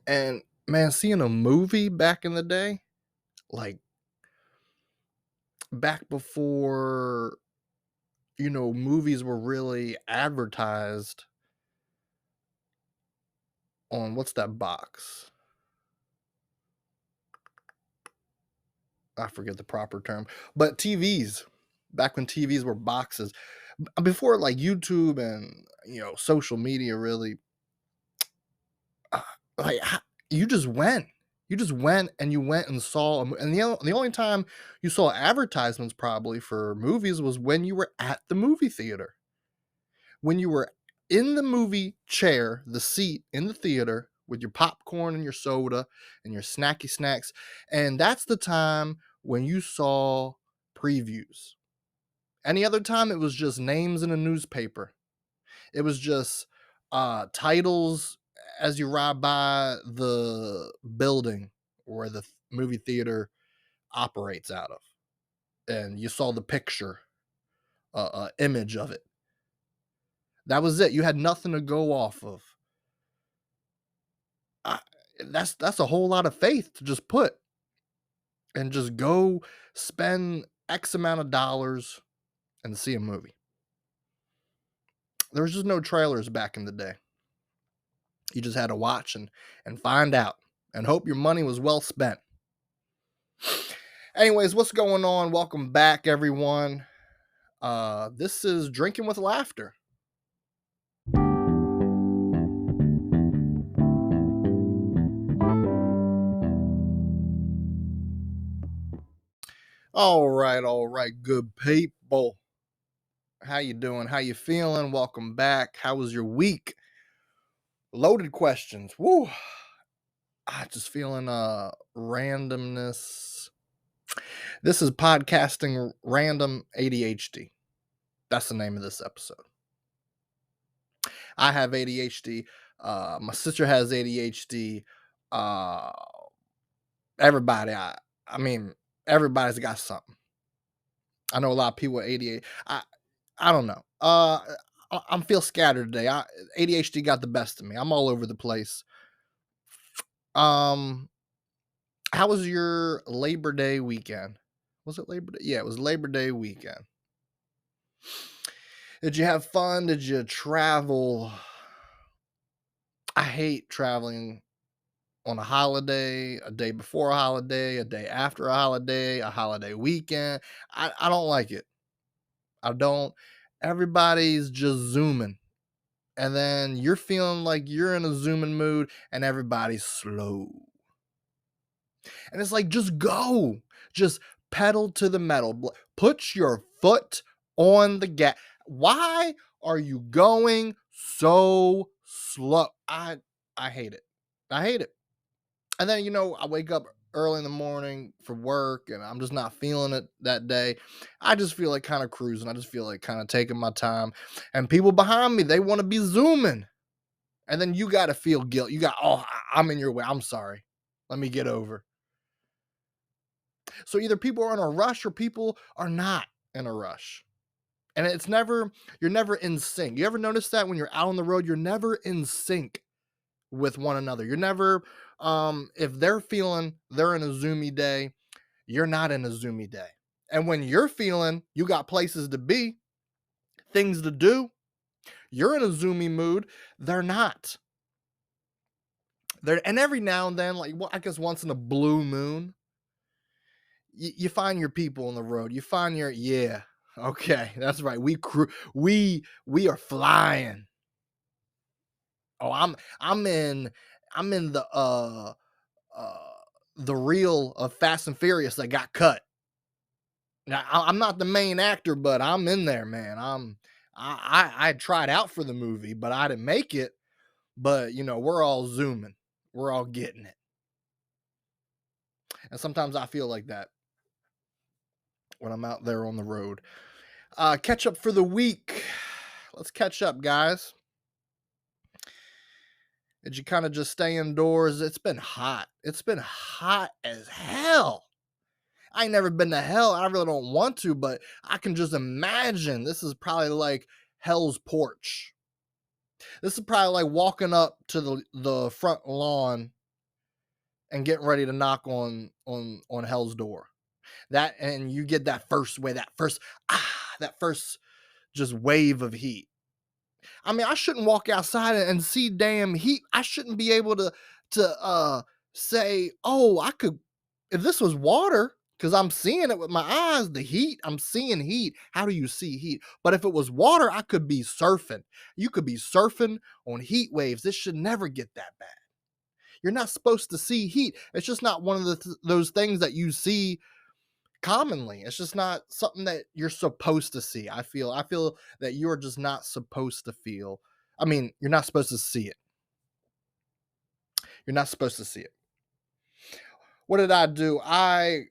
And man, seeing a movie back in the day, like back before, movies were really advertised on what's that box? I forget the proper term, but TVs. Back when TVs were boxes, before like YouTube and social media really, uh, like you just went. You just went and you went and saw, and the only time you saw advertisements probably for movies was when you were at the movie theater. When you were in the movie chair, the seat in the theater with your popcorn and your soda and your snacky snacks. And that's the time when you saw previews. Any other time, it was just names in a newspaper. It was just titles as you ride by the building where the movie theater operates out of. And you saw the picture, image of it. That was it. You had nothing to go off of. I, that's a whole lot of faith to just put and just go spend X amount of dollars and see a movie. There was just no trailers back in the day. You just had to watch and find out and hope your money was well spent. Anyways, what's going on? Welcome back, everyone. This is Drinking with Laughter. All right, good people. How you doing? How you feeling? Welcome back. How was your week? Loaded questions. Woo. I just feeling randomness. This is podcasting random ADHD. That's the name of this episode. I have ADHD. My sister has ADHD. Everybody. I mean, everybody's got something. I know a lot of people with ADHD. I don't know. I'm feel scattered today. ADHD got the best of me. I'm all over the place. How was your Labor Day weekend? Was it Labor Day? Yeah, it was Labor Day weekend. Did you have fun? Did you travel? I hate traveling on a holiday, a day before a holiday, a day after a holiday weekend. I don't like it. I don't. Everybody's just zooming. And then you're feeling like you're in a zooming mood and everybody's slow. And it's like, just go. Just pedal to the metal. Put your foot on the gas. Why are you going so slow? I hate it. I hate it. And then, I wake up early in the morning for work and I'm just not feeling it that day. I just feel like kind of cruising. I just feel like kind of taking my time. And people behind me, they want to be zooming. And then you got to feel guilt. I'm in your way. I'm sorry. Let me get over. So either people are in a rush or people are not in a rush. And you're never in sync. You ever notice that when you're out on the road, you're never in sync with one another. You're never, if they're feeling they're in a zoomy day, you're not in a zoomy day. And when you're feeling you got places to be, things to do, you're in a zoomy mood, they're not. And every now and then, I guess once in a blue moon, you find your people on the road. You find yeah, okay, that's right. We are flying. Oh, I'm in the reel of Fast and Furious that got cut. Now I'm not the main actor, but I'm in there, man. I tried out for the movie, but I didn't make it. But we're all zooming, we're all getting it, and sometimes I feel like that when I'm out there on the road. Catch up for the week. Let's catch up, guys. Did you kind of just stay indoors? It's been hot. It's been hot as hell. I ain't never been to hell. I really don't want to, but I can just imagine this is probably like hell's porch. This is probably like walking up to the front lawn and getting ready to knock on hell's door. That, and you get that first way, that first just wave of heat. I mean, I shouldn't walk outside and see damn heat. I shouldn't be able to say, "Oh, I could if this was water, because I'm seeing it with my eyes, the heat, I'm seeing heat. How do you see heat? But if it was water, I could be surfing. You could be surfing on heat waves. This should never get that bad. You're not supposed to see heat. It's just not one of those things that you see commonly. It's just not something that you're supposed to see. I feel that you're just not supposed to feel. I mean, you're not supposed to see it. You're not supposed to see it. What did I do? I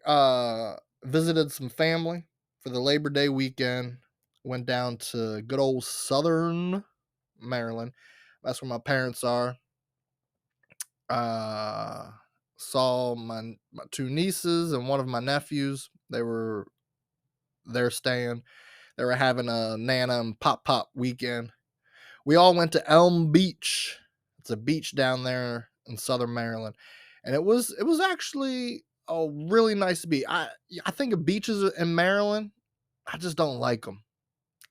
visited some family for the Labor Day weekend. Went down to good old Southern Maryland. That's where my parents are. Uh, saw my two nieces and one of my nephews. They were there staying. They were having a Nana and Pop Pop weekend. We all went to Elm Beach. It's a beach down there in Southern Maryland, and it was actually a really nice beach. I think of beaches in Maryland. I just don't like them.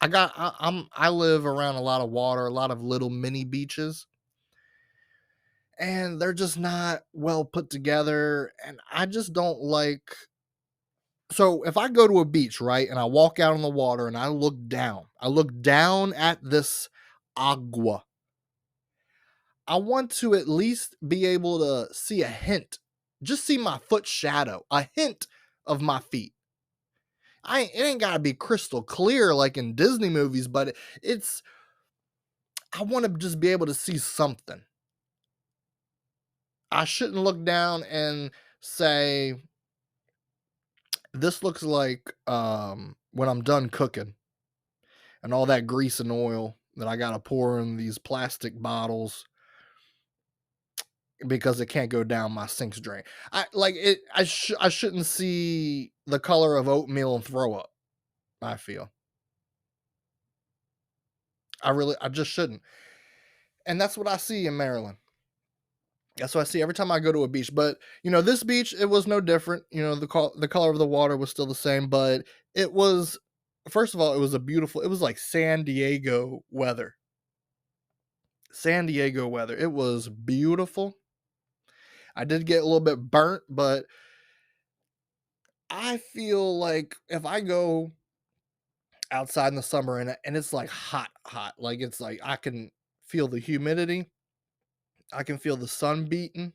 I live around a lot of water, a lot of little mini beaches, and they're just not well put together. And I just don't like. So if I go to a beach, right, and I walk out on the water and I look down at this agua. I want to at least be able to see a hint, just see my foot shadow, a hint of my feet. It ain't gotta be crystal clear like in Disney movies, but it's I want to just be able to see something. I shouldn't look down and say, this looks like when I'm done cooking and all that grease and oil that I gotta pour in these plastic bottles because it can't go down my sink's drain. I like it. I shouldn't see the color of oatmeal and throw up. I feel I just shouldn't, and that's what I see in Maryland. That's what I see every time I go to a beach. But this beach, it was no different. The color of the water was still the same, but it was, first of all, it was a beautiful. It was like San Diego weather. San Diego weather. It was beautiful. I did get a little bit burnt, but I feel like if I go outside in the summer and it's like hot, hot, like it's like I can feel the humidity, I can feel the sun beating.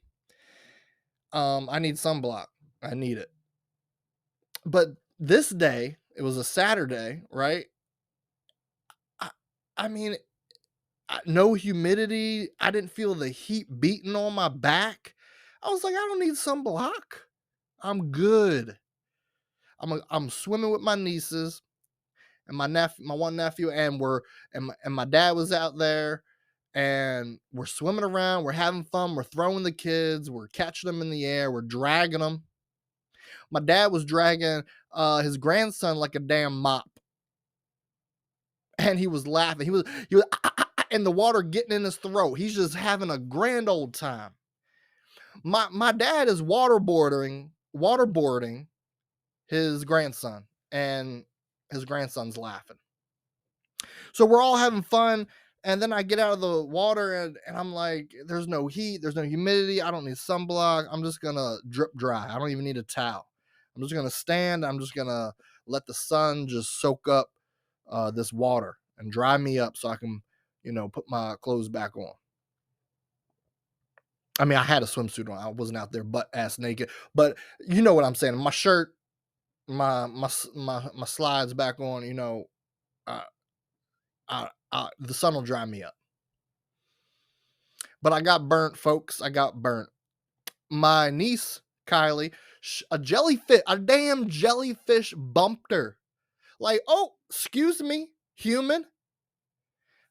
I need sunblock. I need it. But this day, it was a Saturday, right? I, I mean, no humidity. I didn't feel the heat beating on my back. I was like, I don't need sunblock. I'm good. I'm swimming with my nieces and my one nephew, and my dad was out there, and we're swimming around, we're having fun, we're throwing the kids, we're catching them in the air, we're dragging them. My dad was dragging his grandson like a damn mop, and he was laughing. He was in the water getting in his throat. He's just having a grand old time. My dad is waterboarding his grandson, and his grandson's laughing. So we're all having fun. And then I get out of the water, and I'm like, there's no heat, there's no humidity. I don't need sunblock. I'm just going to drip dry. I don't even need a towel. I'm just going to stand. I'm just going to let the sun just soak up this water and dry me up so I can, put my clothes back on. I mean, I had a swimsuit on. I wasn't out there butt ass naked, but you know what I'm saying. My shirt, my slides back on. Uh, the sun will dry me up. But I got burnt, folks. I got burnt. My niece, Kylie, a damn jellyfish bumped her. Like, oh, excuse me, human.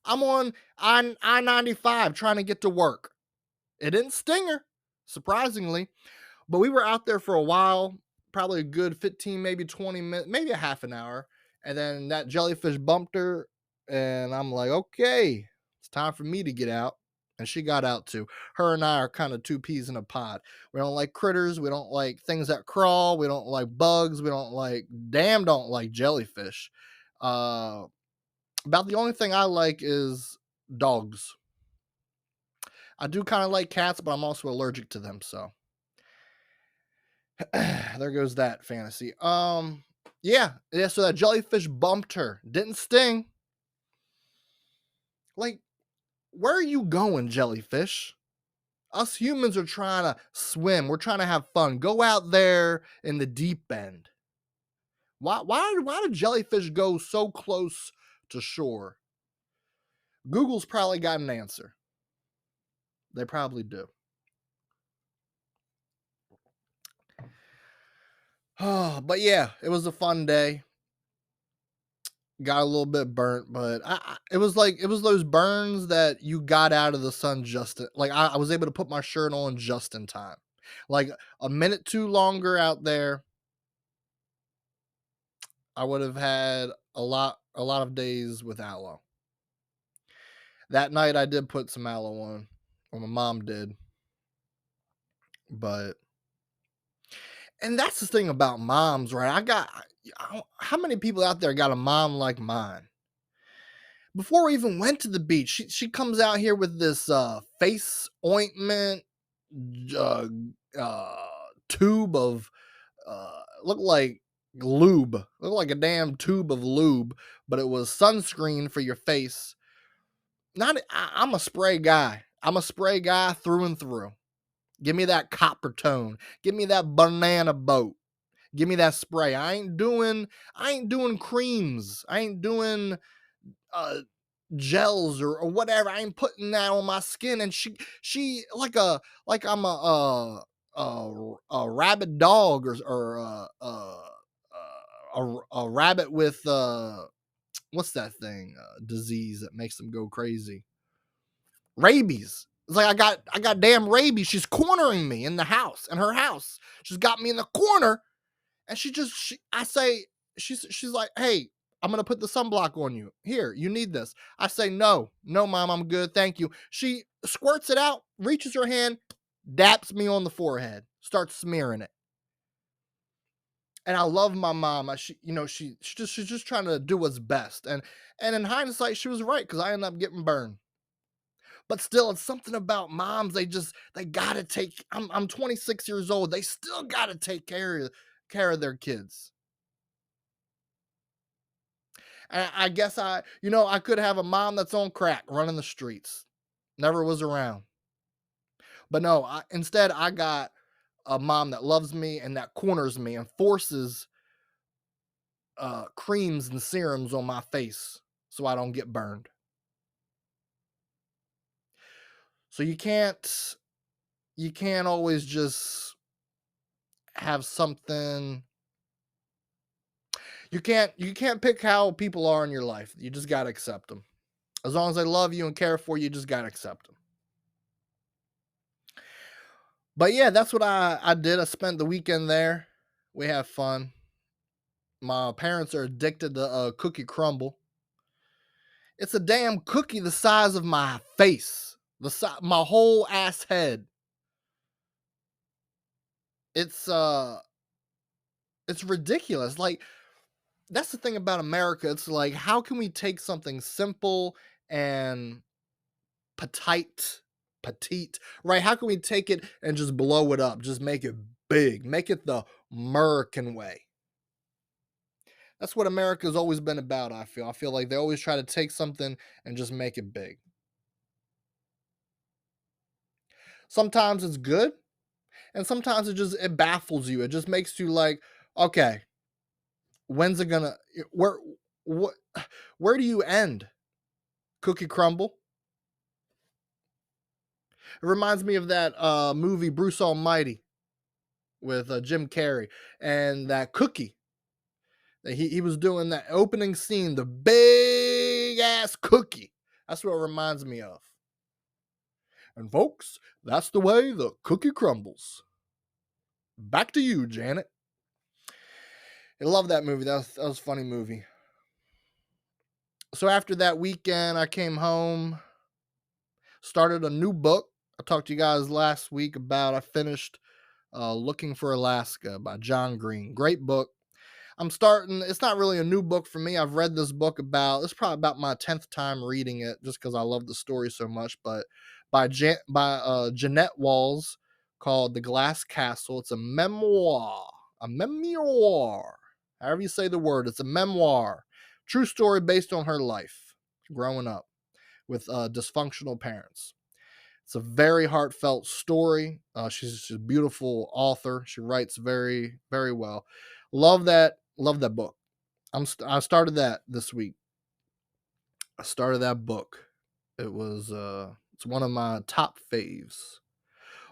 I'm on I 95 trying to get to work. It didn't sting her, surprisingly. But we were out there for a while, probably a good 15, maybe 20 minutes, maybe a half an hour. And then that jellyfish bumped her. And I'm like, okay, it's time for me to get out. and she got out too. Her and I are kind of two peas in a pod. We don't like critters. We don't like things that crawl. We don't like bugs. We don't like jellyfish. Uh, about the only thing I like is dogs. I do kind of like cats, but I'm also allergic to them. So there goes that fantasy. Yeah. So that jellyfish bumped her. Didn't sting. Like, where are you going, jellyfish? Us humans are trying to swim. We're trying to have fun. Go out there in the deep end. Why do jellyfish go so close to shore? Google's probably got an answer. They probably do. But yeah, it was a fun day. Got a little bit burnt, but it was those burns that you got out of the sun I was able to put my shirt on just in time. Like a minute too longer out there, I would have had a lot of days with aloe. That night I did put some aloe on, or my mom did, but and that's the thing about moms, right? How many people out there got a mom like mine? Before we even went to the beach, she comes out here with this face ointment uh, uh, tube of look like lube, look like a damn tube of lube, but it was sunscreen for your face. I'm a spray guy. I'm a spray guy through and through. Give me that copper tone. Give me that banana boat. Give me that spray. I ain't doing creams. I ain't doing uh gels or whatever. I ain't putting that on my skin. And she like I'm a rabid dog or a rabbit with what's that thing disease that makes them go crazy? Rabies. It's like I got damn rabies. She's cornering me in the house, in her house. She's got me in the corner, and I say she's like, "Hey, I'm gonna put the sunblock on you. Here, you need this." I say, "No, no, mom, I'm good, thank you." She squirts it out, reaches her hand, daps me on the forehead, starts smearing it. And I love my mom. She's just trying to do what's best. And in hindsight, she was right because I ended up getting burned. But still, it's something about moms. They gotta take. I'm 26 years old. They still gotta take care of their kids. And I guess I could have a mom that's on crack running the streets. Never was around. But no, instead I got a mom that loves me and that corners me and forces creams and serums on my face so I don't get burned. So you can't always just have something. You can't pick how people are in your life. You just got to accept them. As long as they love you and care for you, you just got to accept them. But yeah, that's what I did. I spent the weekend there. We have fun. My parents are addicted to cookie crumble. It's a damn cookie the size of my face, my whole ass head. It's it's ridiculous. Like, that's the thing about America. It's like, how can we take something simple and petite, right? How can we take it and just blow it up, just make it big, make it the American way? That's what America's always been about. I feel like they always try to take something and just make it big. Sometimes it's good, and sometimes it baffles you. It just makes you like, okay, when's it gonna what where do you end? Cookie crumble? It reminds me of that movie Bruce Almighty with Jim Carrey and that cookie. He was doing that opening scene, the big ass cookie. That's what it reminds me of. And folks, that's the way the cookie crumbles. Back to you, Janet. I love that movie. That was a funny movie. So after that weekend, I came home. Started a new book. I talked to you guys last week about I finished Looking for Alaska by John Green. Great book. I'm starting, it's not really a new book for me. I've read this book it's probably about my 10th time reading it just because I love the story so much. But by Jeanette Walls, called The Glass Castle. It's a memoir. A memoir. However you say the word, it's a memoir. True story based on her life growing up with dysfunctional parents. It's a very heartfelt story. She's a beautiful author. She writes very, very well. Love that. Love that book. I started that this week. I started that book. It's one of my top faves.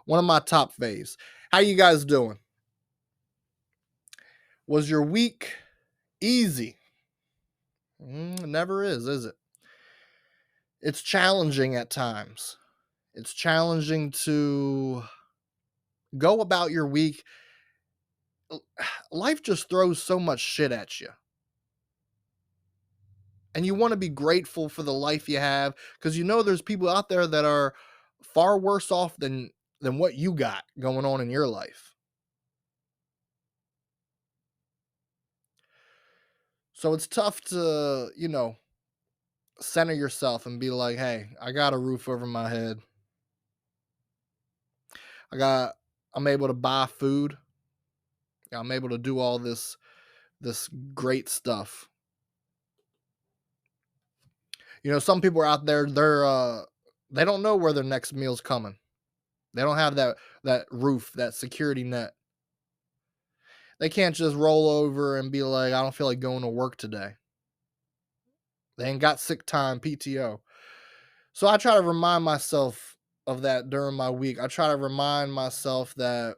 One of my top faves. How you guys doing? Was your week easy? It never is it? It's challenging at times. It's challenging to go about your week. Life just throws so much shit at you. And you want to be grateful for the life you have because you know there's people out there that are far worse off than what you got going on in your life. So it's tough to, center yourself and be like, "Hey, I got a roof over my head. I got I'm able to buy food. I'm able to do all this great stuff." Some people are out there, they don't know where their next meal's coming. They don't have that roof, that security net. They can't just roll over and be like, "I don't feel like going to work today." They ain't got sick time, PTO. So I try to remind myself of that during my week. I try to remind myself that,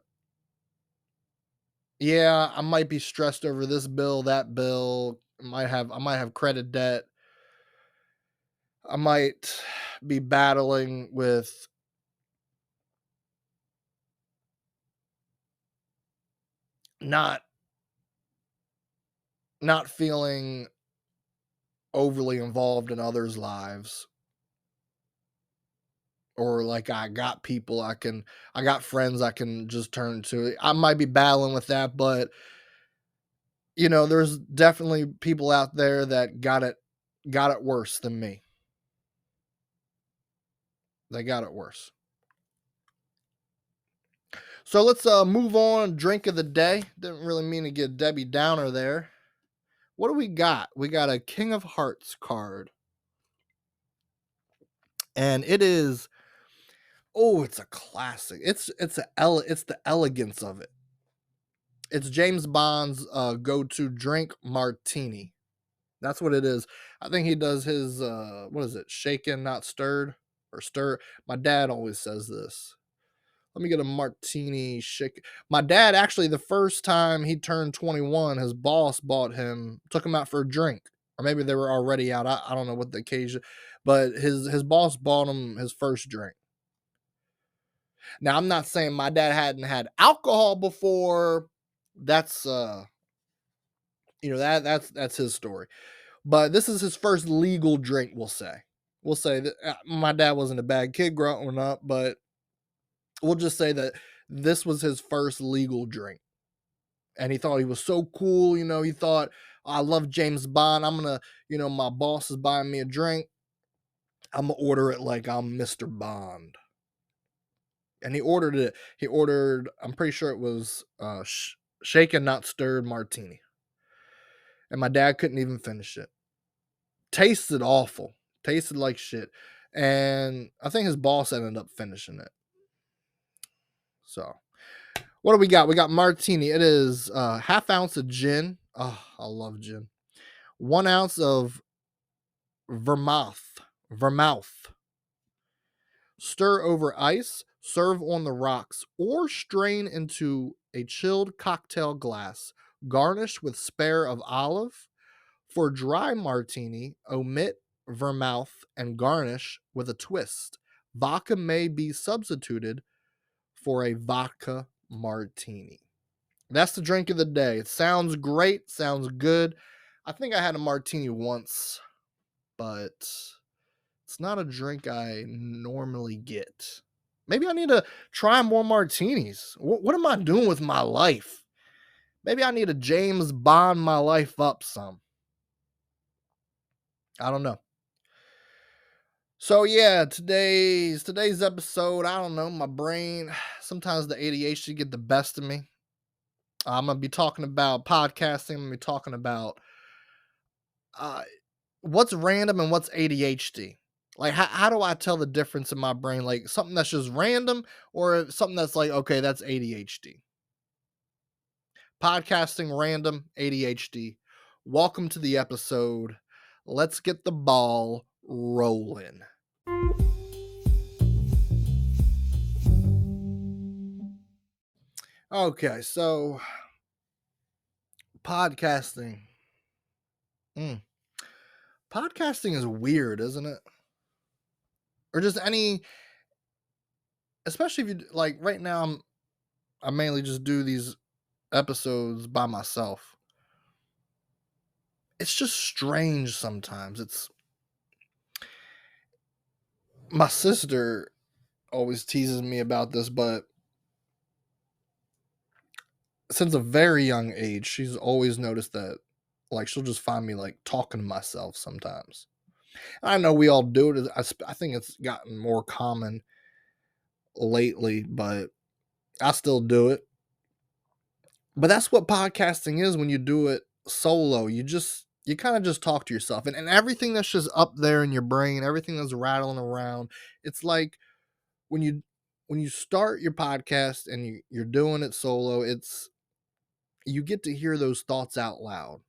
yeah, I might be stressed over this bill, that bill. I might have credit debt. I might be battling with not not feeling overly involved in others' lives, or like I got friends I can just turn to. I might be battling with that, but there's definitely people out there that got it worse than me. They got it worse. So let's move on. Drink of the day. Didn't really mean to get Debbie Downer there. What do we got? We got a King of Hearts card. And it is, oh, it's a classic. It's the elegance of it. It's James Bond's go-to drink martini. That's what it is. I think he does his what is it? Shaken, not stirred, or stir. My dad always says this. Let me get a martini shake. My dad, actually, the first time he turned 21, his boss took him out for a drink. Or maybe they were already out. I don't know what the occasion, but his boss bought him his first drink. Now, I'm not saying my dad hadn't had alcohol before. That's that's his story. But this is his first legal drink, we'll say. We'll say that my dad wasn't a bad kid growing up, but we'll just say that this was his first legal drink. And he thought he was so cool. He thought, I love James Bond. I'm going to, my boss is buying me a drink. I'm going to order it like I'm Mr. Bond. And he ordered it. I'm pretty sure it was shaken, not stirred martini. And my dad couldn't even finish it. Tasted awful. Tasted like shit. And I think his boss ended up finishing it. So, what do we got? We got martini. It is half ounce of gin. Oh, I love gin. 1 ounce of vermouth. Stir over ice. Serve on the rocks or strain into a chilled cocktail glass. Garnish with spare of olive. For dry martini, omit vermouth and garnish with a twist. Vodka may be substituted for a vodka martini. That's the drink of the day. It sounds great, sounds good. I think I had a martini once, but it's It's not a drink I normally get. Maybe I need to try more martinis. What am I doing with my life? Maybe I need to James Bond my life up some. I don't know. So yeah, today's episode, I don't know, my brain, sometimes the ADHD get the best of me. I'm gonna be talking about podcasting. I'm gonna be talking about uh, what's random and what's ADHD. Like, how do I tell the difference in my brain? Like something that's just random or something that's like, okay, that's ADHD. Podcasting, random, ADHD. Welcome to the episode. Let's get the ball rolling. Okay, so podcasting. Mm. Podcasting is weird, isn't it? Or just any, especially if you like right now, I mainly just do these episodes by myself. It's just strange sometimes. It's my sister always teases me about this, but since a very young age, she's always noticed that like she'll just find me like talking to myself sometimes. I know we all do it. I think it's gotten more common lately, but I still do it. But that's what podcasting is when you do it solo. You kind of just talk to yourself and everything that's just up there in your brain, everything that's rattling around. It's like when you start your podcast and you're doing it solo, it's you get to hear those thoughts out loud.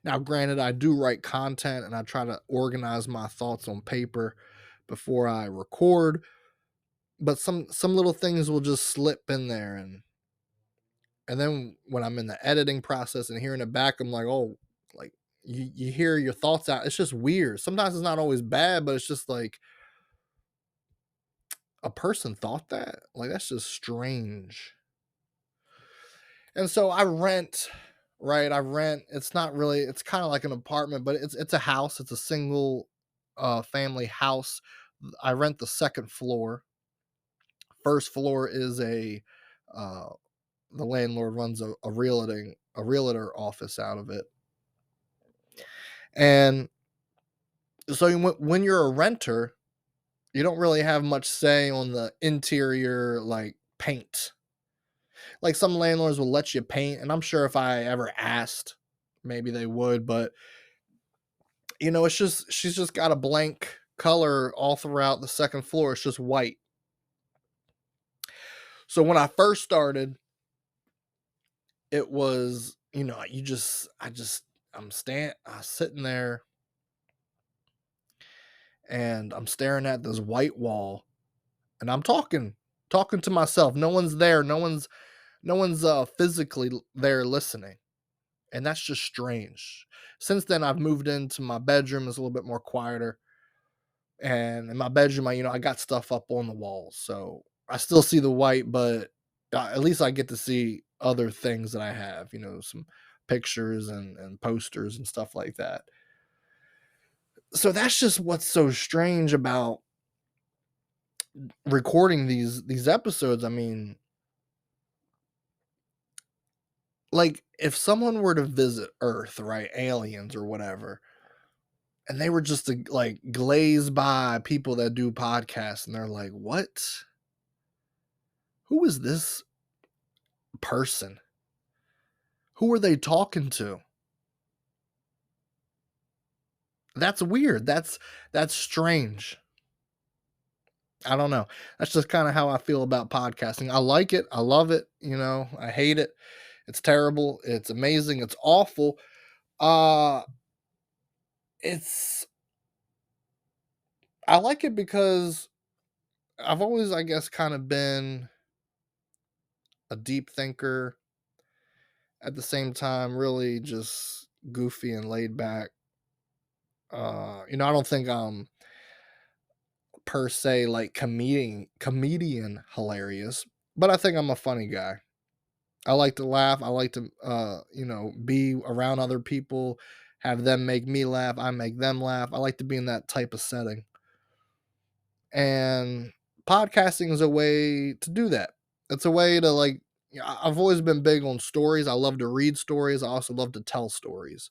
Now, granted, I do write content and I try to organize my thoughts on paper before I record, but some little things will just slip in there and then when I'm in the editing process and hearing it back, I'm like, oh, like you hear your thoughts out. It's just weird. Sometimes it's not always bad, but it's just like a person thought that. Like that's just strange. And so I rent, right? I rent. It's not really. It's kind of like an apartment, but it's a house. It's a single family house. I rent the second floor. First floor is uh, the landlord runs a realtor office out of it. And so when you're a renter, you don't really have much say on the interior like paint. Like some landlords will let you paint, and I'm sure if I ever asked, maybe they would, but it's just she's just got a blank color all throughout the second floor. It's just white. So when I first started, it was, you just I'm sitting there and I'm staring at this white wall and I'm talking to myself. No one's there. No one's physically there listening. And that's just strange. Since then I've moved into my bedroom. It's a little bit more quieter. And in my bedroom, I got stuff up on the walls. So I still see the white, but at least I get to see other things that I have, some pictures and posters and stuff like that. So that's just what's so strange about recording these episodes. I mean, like if someone were to visit Earth, right, aliens or whatever, and they were just to like glaze by people that do podcasts, and they're like, "What? Who is this person? Who are they talking to?" That's weird. That's strange. I don't know. That's just kind of how I feel about podcasting. I like it. I love it. I hate it. It's terrible. It's amazing. It's awful. Uh it's I like it because I've always, I guess, kind of been a deep thinker at the same time, really just goofy and laid back. I don't think I'm per se like comedian hilarious, but I think I'm a funny guy. I like to laugh. I like to be around other people, have them make me laugh, I make them laugh. I like to be in that type of setting. And podcasting is a way to do that. It's a way to like I've always been big on stories. I love to read stories. I also love to tell stories.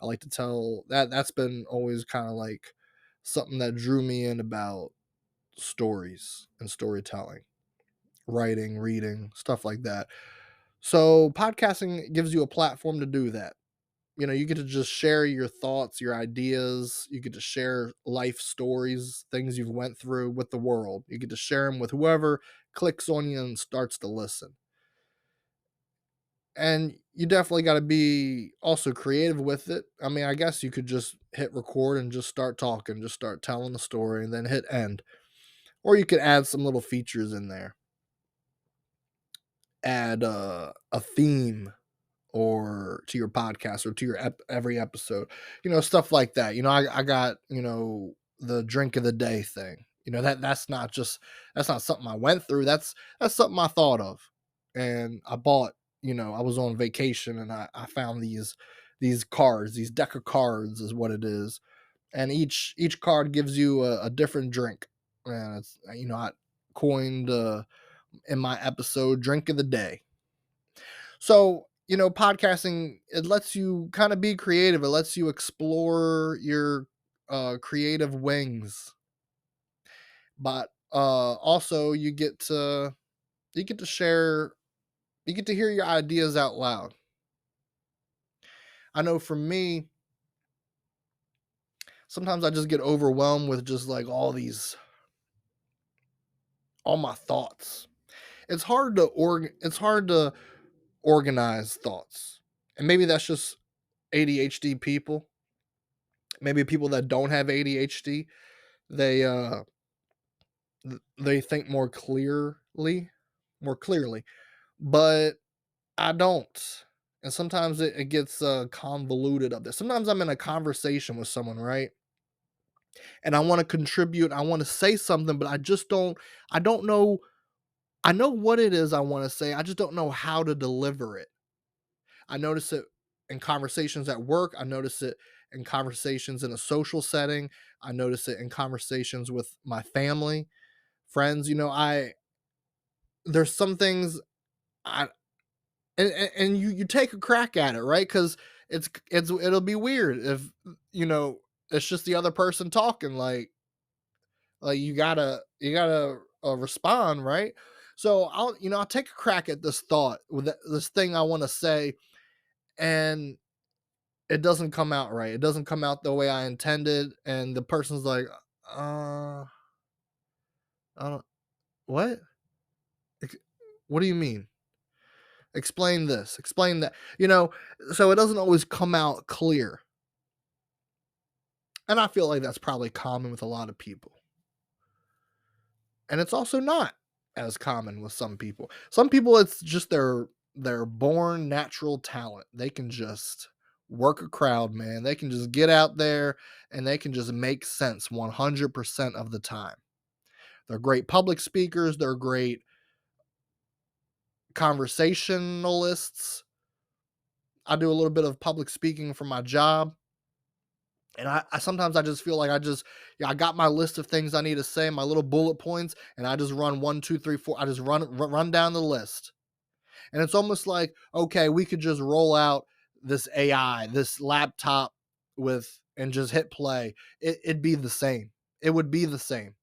I like to tell that's been always kind of like something that drew me in about stories and storytelling, writing, reading, stuff like that. So podcasting gives you a platform to do that. You know, you get to just share your thoughts, your ideas. You get to share life stories, things you've went through with the world. You get to share them with whoever clicks on you and starts to listen. And you definitely got to be also creative with it. I mean, I guess you could just hit record and just start talking, just start telling the story and then hit end. Or you could add some little features in there. Add a theme or to your podcast or to your every episode, stuff like that. I got, the drink of the day thing. That's not something I went through. That's something I thought of. And I bought, I was on vacation and I found these cards, these deck of cards is what it is. And each card gives you a different drink. And it's, I coined in my episode drink of the day. So, podcasting, it lets you kind of be creative. It lets you explore your creative wings. But also you get to share, you get to hear your ideas out loud. I know for me, sometimes I just get overwhelmed with just like all my thoughts. It's hard to organize thoughts. And maybe that's just ADHD people. Maybe people that don't have ADHD, they they think more clearly, but I don't. And sometimes it gets convoluted up there. Sometimes I'm in a conversation with someone, right? And I want to contribute, I want to say something, but I don't know. I know what it is I want to say. I just don't know how to deliver it. I notice it in conversations at work. I notice it in conversations in a social setting. I notice it in conversations with my family, friends. There's some things I and you take a crack at it, right? Because it'll be weird if you know it's just the other person talking. Like you gotta respond, right? So I'll take a crack at this thought with this thing I want to say, and it doesn't come out right. It doesn't come out the way I intended, and the person's like, I don't what? Ex- What do you mean? Explain this, explain that. So it doesn't always come out clear. And I feel like that's probably common with a lot of people. And it's also not as common with some people. Some people it's just their born natural talent. They can just work a crowd, man. They can just get out there and they can just make sense 100% of the time. They're great public speakers, they're great conversationalists. I do a little bit of public speaking for my job. And I sometimes I just feel like I got my list of things I need to say, my little bullet points, and I just run one, two, three, four. I just run down the list, and it's almost like okay, we could just roll out this AI, this laptop with, and just hit play. It'd be the same. It would be the same.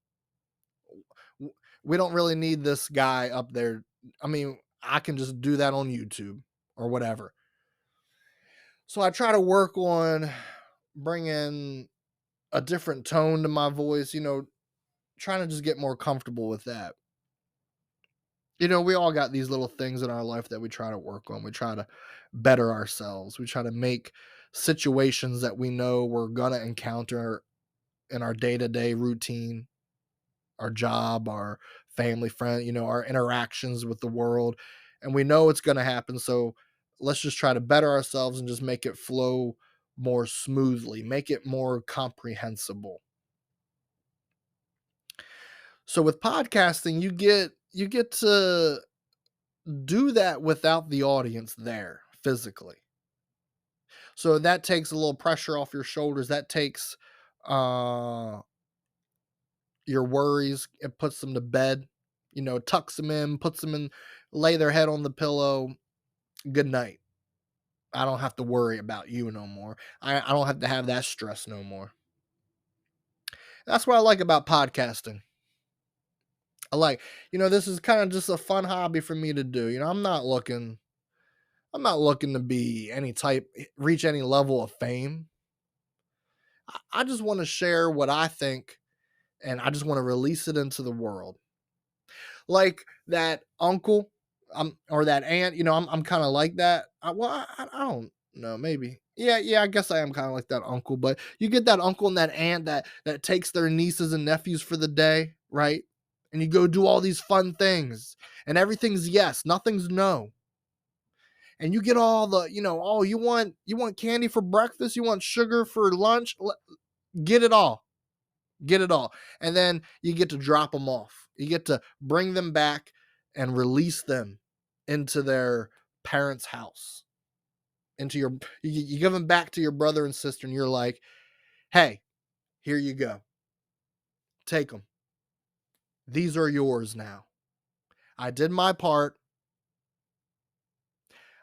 We don't really need this guy up there. I mean, I can just do that on YouTube or whatever. So I try to work on bringing a different tone to my voice, trying to just get more comfortable with that. We all got these little things in our life that we try to work on. We try to better ourselves. We try to make situations that we know we're going to encounter in our day to day routine, our job, our family, friend, our interactions with the world. And we know it's going to happen. So let's just try to better ourselves and just make it flow more smoothly, make it more comprehensible. So with podcasting, you get to do that without the audience there physically. So that takes a little pressure off your shoulders. That takes uh your worries. It puts them to bed. Tucks them in, puts them in, lay their head on the pillow. Good night. I don't have to worry about you no more. I don't have to have that stress no more. That's what I like about podcasting. I like, this is kind of just a fun hobby for me to do. I'm not looking to be any type reach any level of fame. I just want to share what I think, and I just want to release it into the world. Like that uncle, or that aunt, I'm kind of like that. I don't know, maybe. Yeah, yeah, I guess I am kind of like that uncle, but you get that uncle and that aunt that takes their nieces and nephews for the day, right? And you go do all these fun things, and everything's yes, nothing's no. And you get all the, oh, you want candy for breakfast, you want sugar for lunch, get it all. Get it all. And then you get to drop them off. You get to bring them back and release them into their parents' house. You give them back to your brother and sister, and you're like, "Hey, here you go. Take them. These are yours now. I did my part.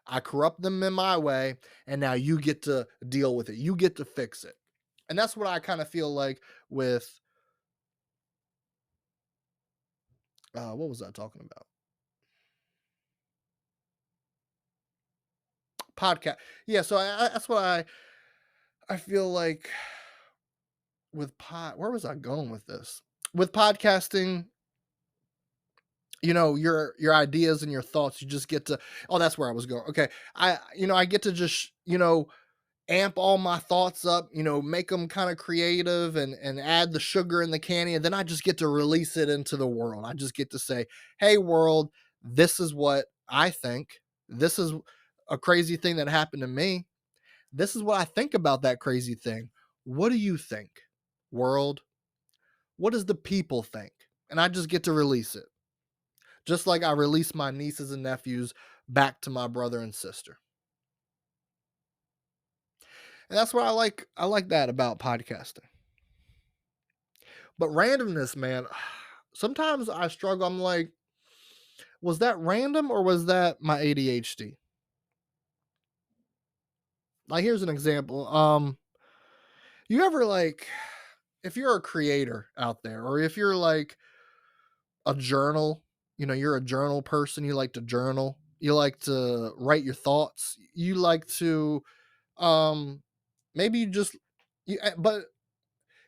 I corrupt them in my way, and now you get to deal with it. You get to fix it." And that's what I kind of feel like with what was I talking about? Podcast. Yeah, so that's what I feel like with where was I going with this? With podcasting, your ideas and your thoughts, you just get to, oh, that's where I was going. Okay. I get to just, amp all my thoughts up, make them kind of creative and add the sugar and the candy, and then I just get to release it into the world. I just get to say, "Hey world, this is what I think. This is a crazy thing that happened to me. This is what I think about that crazy thing. What do you think, world? What does the people think?" And I just get to release it. Just like I release my nieces and nephews back to my brother and sister. And that's what I like. I like that about podcasting. But randomness, man, sometimes I struggle. I'm like, was that random or was that my ADHD? Like, here's an example. You ever like, if you're a creator out there, or if you're like a journal, you're a journal person, you like to journal, you like to write your thoughts, you like to, um, maybe you just, but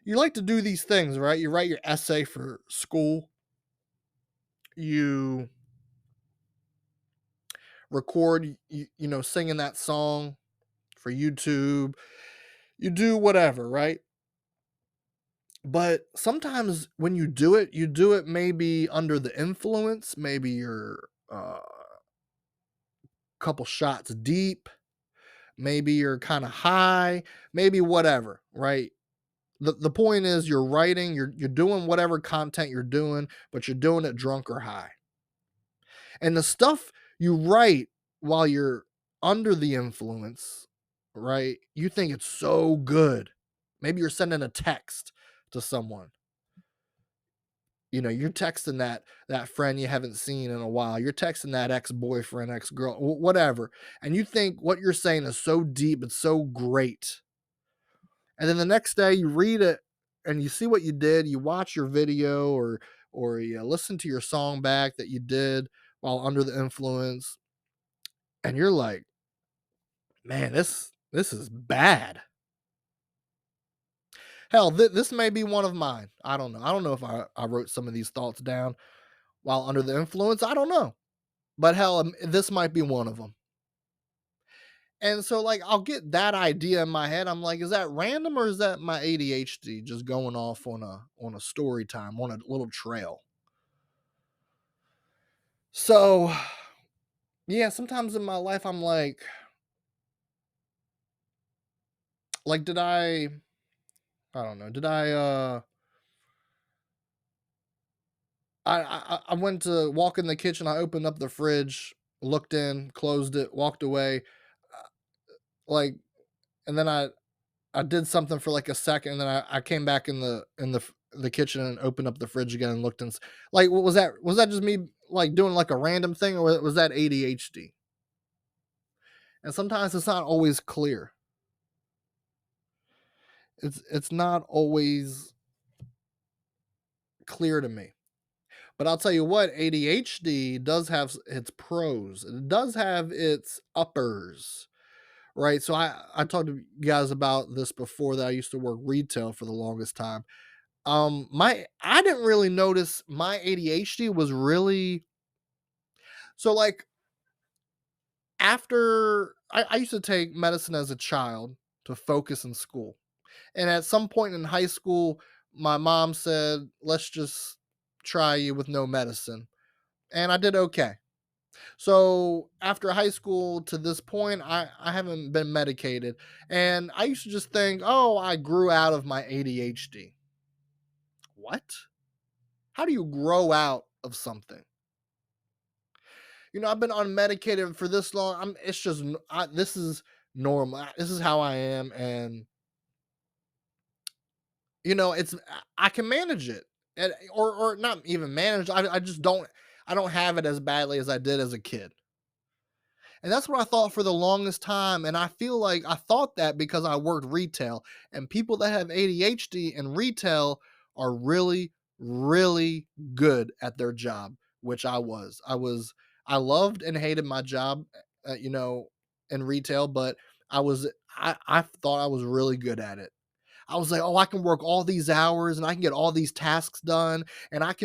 you like to do these things, right? You write your essay for school, you record, singing that song for YouTube, you do whatever, right? But sometimes when you do it maybe under the influence, maybe you're a couple shots deep, maybe you're kind of high, maybe whatever, right? The point is you're writing, you're doing whatever content you're doing, but you're doing it drunk or high. And the stuff you write while you're under the influence, right? You think it's so good. Maybe you're sending a text to someone. You're texting that friend you haven't seen in a while. You're texting that ex-boyfriend, ex-girl, whatever. And you think what you're saying is so deep, it's so great. And then the next day you read it and you see what you did, you watch your video, or you listen to your song back that you did while under the influence, and you're like, "Man, this is bad." Hell, this may be one of mine. I don't know. I don't know if I wrote some of these thoughts down while under the influence. I don't know. But hell, this might be one of them. And so, like, I'll get that idea in my head. I'm like, is that random or is that my ADHD just going off on a story time, on a little trail? So, yeah, sometimes in my life I'm like, did I don't know, did I went to walk in the kitchen, I opened up the fridge, looked in, closed it, walked away, like, and then I did something for like a second, and then I came back in the kitchen and opened up the fridge again and looked like was that just me like doing like a random thing, or was that ADHD? And sometimes it's not always clear. It's not always clear to me. But I'll tell you what, ADHD does have its pros. It does have its uppers, right? So I talked to you guys about this before, that I used to work retail for the longest time. My I didn't really notice my ADHD was really, so like after I used to take medicine as a child to focus in school. And at some point in high school, my mom said, let's just try you with no medicine. And I did okay. So after high school to this point, I haven't been medicated. And I used to just think, oh, I grew out of my ADHD. What? How do you grow out of something? I've been unmedicated for this long. It's just, this is normal. This is how I am. And, it's, I can manage it. Or not even manage. I just I don't have it as badly as I did as a kid. And that's what I thought for the longest time. And I feel like I thought that because I worked retail, and people that have ADHD in retail are really, really good at their job, which I was. I loved and hated my job, uh, you know, in retail, but I thought I was really good at it. I was like, oh, I can work all these hours and I can get all these tasks done. And I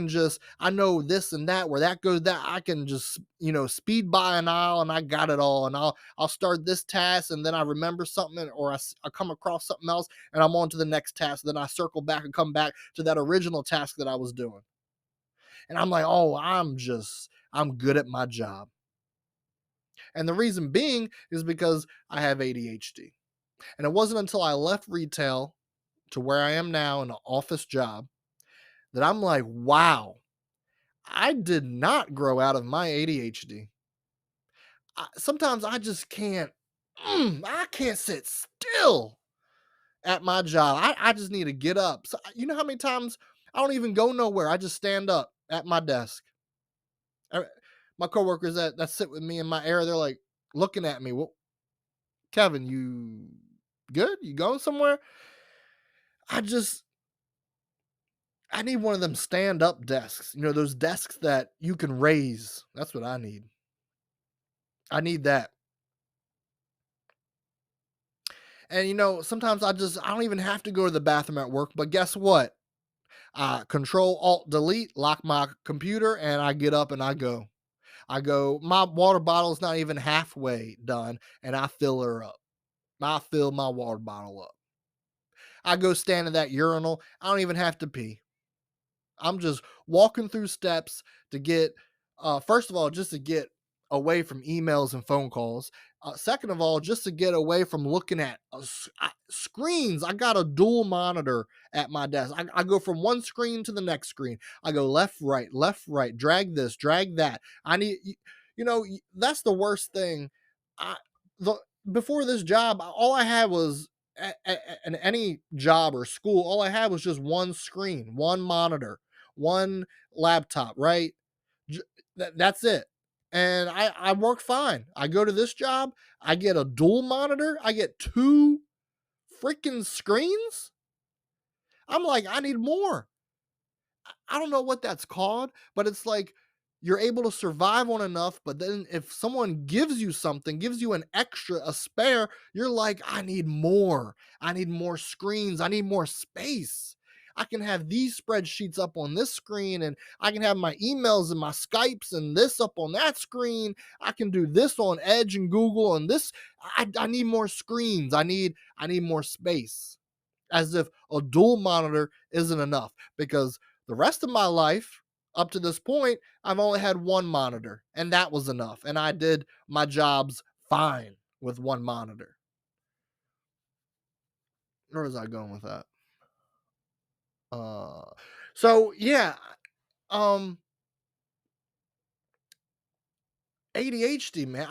know this and that, where that goes, that I can just, speed by an aisle and I got it all. And I'll start this task and then I remember something, or I come across something else and I'm on to the next task. Then I circle back and come back to that original task that I was doing. And I'm like, oh, I'm good at my job. And the reason being is because I have ADHD. And it wasn't until I left retail to where I am now in an office job that I'm like, wow, I did not grow out of my ADHD. Sometimes I just can't, I can't sit still at my job. I just need to get up. So, you know how many times I don't even go nowhere? I just stand up at my desk. Uh, My coworkers that sit with me in my area, they're like looking at me. Well, Kevin, you good? You going somewhere? I just I need one of them stand up desks. Those desks that you can raise. That's what I need. I need that. And sometimes I don't even have to go to the bathroom at work, but guess what? Control Alt Delete, lock my computer, and I get up and I go. My water bottle is not even halfway done, and I fill her up. I fill my water bottle up. I go stand in that urinal. I don't even have to pee. I'm just walking through steps to get, first of all, just to get away from emails and phone calls. Second of all, just to get away from looking at screens. I got a dual monitor at my desk. I go from one screen to the next screen. I go left, right, drag this, drag that. I need, that's the worst thing. I, the, Before this job, all I had was, in any job or school, all I had was just one screen, one monitor, one laptop, right? J- that's it. And I work fine. I go to this job, I get a dual monitor, I get two freaking screens. I'm like, I need more. I don't know what that's called, but it's like you're able to survive on enough, but then if someone gives you something, gives you an extra, a spare, you're like, I need more. I need more screens. I need more space. I can have these spreadsheets up on this screen, and I can have my emails and my Skypes and this up on that screen. I can do this on Edge and Google and this. I need more screens. I need more space, as if a dual monitor isn't enough, because the rest of my life up to this point, I've only had one monitor, and that was enough. And I did my jobs fine with one monitor. Where was I going with that? Uh, so yeah, um, ADHD, man.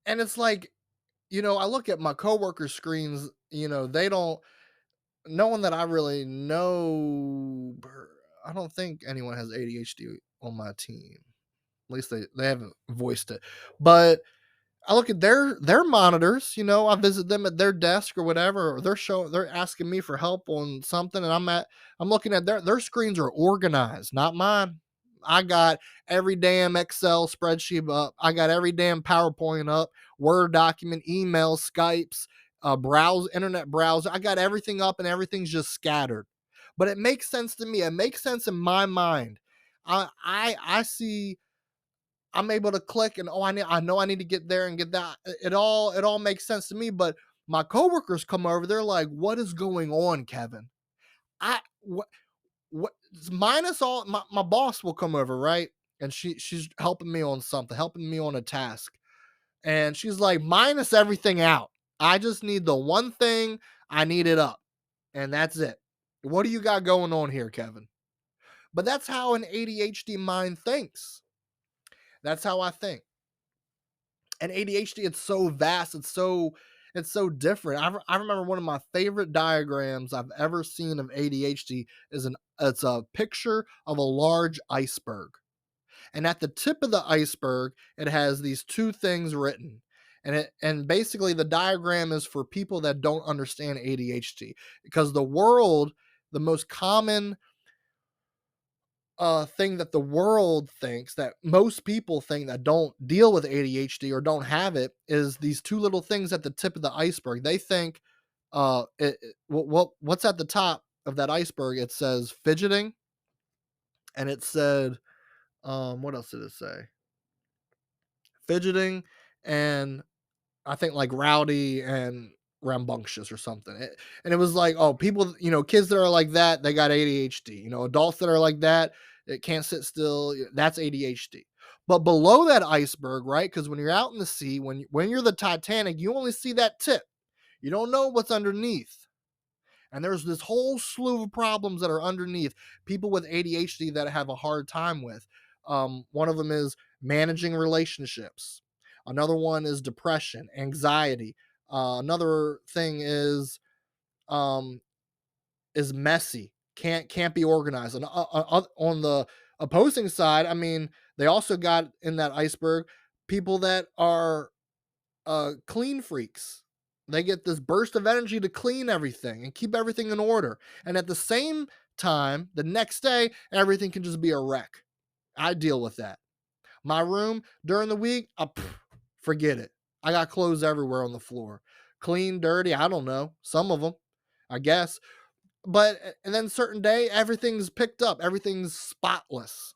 And it's like I look at my coworkers' screens, they don't no one that I really know, I don't think anyone has ADHD on my team. At least they haven't voiced it. But I look at their monitors, I visit them at their desk or whatever, or they're asking me for help on something, and I'm looking at their screens are organized, not mine. I got every damn Excel spreadsheet up. I got every damn PowerPoint up, Word document, emails, Skypes, internet browser. I got everything up and everything's just scattered. But it makes sense to me. It makes sense in my mind. I see I'm able to click and I know I need to get there and get that. It all makes sense to me. But my coworkers come over, they're like, "What is going on, Kevin?" I what minus all my boss will come over, right? And she's helping me on something, helping me on a task. And she's like, minus everything out. I just need the one thing I need it up. And that's it. What do you got going on here, Kevin? But that's how an ADHD mind thinks. That's how I think. And ADHD, it's so vast, it's so different. I remember one of my favorite diagrams I've ever seen of ADHD it's a picture of a large iceberg. And at the tip of the iceberg, it has these two things written. And basically the diagram is for people that don't understand ADHD, because the most common thing that the world thinks, that most people think that don't deal with ADHD or don't have it, is these two little things at the tip of the iceberg. They think what's at the top of that iceberg? It says fidgeting, and it said what else did it say? Fidgeting, and I think like rowdy and rambunctious or something. And it was like, oh, people, kids that are like that, they got ADHD. Adults that are like that, it can't sit still. That's ADHD. But below that iceberg, right? Because when you're out in the sea, when you're the Titanic, you only see that tip. You don't know what's underneath. And there's this whole slew of problems that are underneath, people with ADHD that have a hard time with. One of them is managing relationships. Another one is depression, anxiety. Another thing um, is messy, can't be organized. And on the opposing side, I mean, they also got in that iceberg people that are clean freaks. They get this burst of energy to clean everything and keep everything in order. And at the same time, the next day, everything can just be a wreck. I deal with that. My room during the week, forget it. I got clothes everywhere on the floor. Clean, dirty, I don't know. Some of them, I guess. But, and then certain day, everything's picked up, everything's spotless.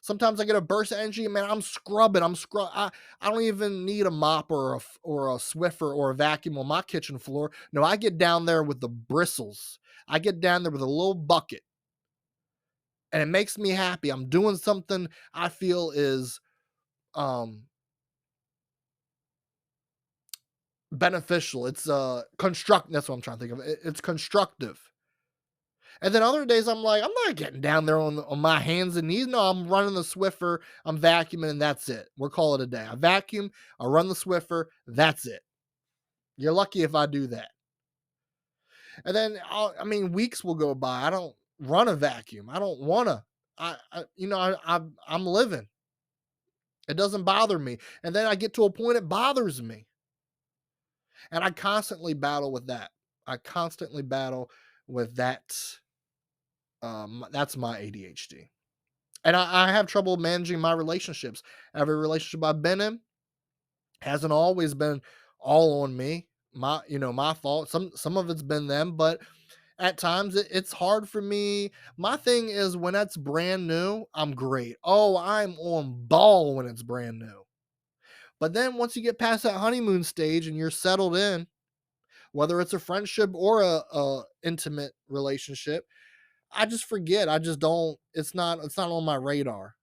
Sometimes I get a burst of energy, and man, I'm scrubbing. I don't even need a mop or a Swiffer or a vacuum on my kitchen floor. No, I get down there with the bristles. I get down there with a little bucket, and it makes me happy. I'm doing something I feel is um beneficial. It's construct. That's what I'm trying to think of. It's constructive. And then other days I'm like, I'm not getting down there on my hands and knees. No, I'm running the Swiffer, I'm vacuuming, and that's it. We'll call it a day. I vacuum, I run the Swiffer, that's it. You're lucky if I do that. And then I mean, weeks will go by. I don't run a vacuum. I don't want to. I'm living. It doesn't bother me. And then I get to a point it bothers me, and I constantly battle with that. I constantly battle with that. That's my ADHD. And I have trouble managing my relationships. Every relationship I've been in hasn't always been all on me. My fault. Some of it's been them, but at times it's hard for me. My thing is, when it's brand new, I'm great. Oh, I'm on ball when it's brand new. But then once you get past that honeymoon stage and you're settled in, whether it's a friendship or a intimate relationship, I just forget. I just don't. It's not on my radar.